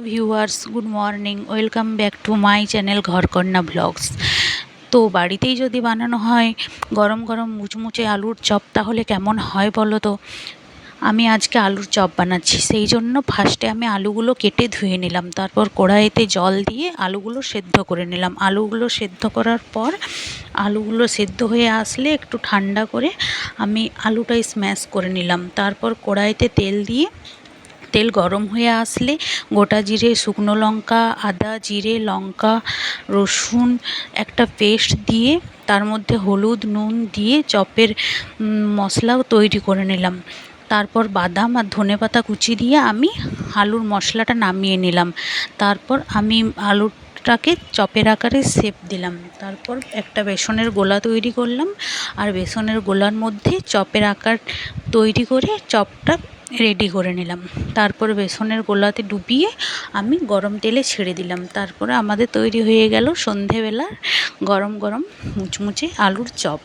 Viewers, good morning. Welcome back to my channel Gharkanya blogs. তো বাড়িতেই যদি বানানো হয় গরম গরম মুচমুচে আলুর চপ, তাহলে কেমন হয় বলো তো। আমি আজকে আলুর চপ বানাচ্ছি, সেই জন্য ফার্স্টে আমি আলুগুলো কেটে ধুয়ে নিলাম, তারপর কড়াইতে জল দিয়ে আলুগুলো সেদ্ধ করে নিলাম। আলুগুলো সেদ্ধ করার পর আলুগুলো সেদ্ধ হয়ে আসলে একটু ঠান্ডা করে আমি আলুটাই স্ম্যাশ করে নিলাম। তারপর কড়াইতে তেল দিয়ে তেল গরম হয়ে আসলে গোটা জিরে, শুকনো লঙ্কা, আদা, জিরে, লঙ্কা, রসুন একটা পেস্ট দিয়ে তার মধ্যে হলুদ, নুন দিয়ে চপের মশলাও তৈরি করে নিলাম। তারপর বাদাম আর ধনেপাতা কুচি দিয়ে আমি আলুর মশলাটা নামিয়ে নিলাম। তারপর আমি আলুটাকে চপের আকারে শেপ দিলাম। তারপর একটা বেসনের গোলা তৈরি করলাম, আর বেসনের গোলার মধ্যে চপের আকার তৈরি করে চপটা রেডি করে নিলাম। তারপর বেসনের গোলাতে ডুবিয়ে আমি গরম তেলে ছেড়ে দিলাম। তারপরে আমাদের তৈরি হয়ে গেল সন্ধেবেলার গরম গরম মুচমুচে আলুর চপ।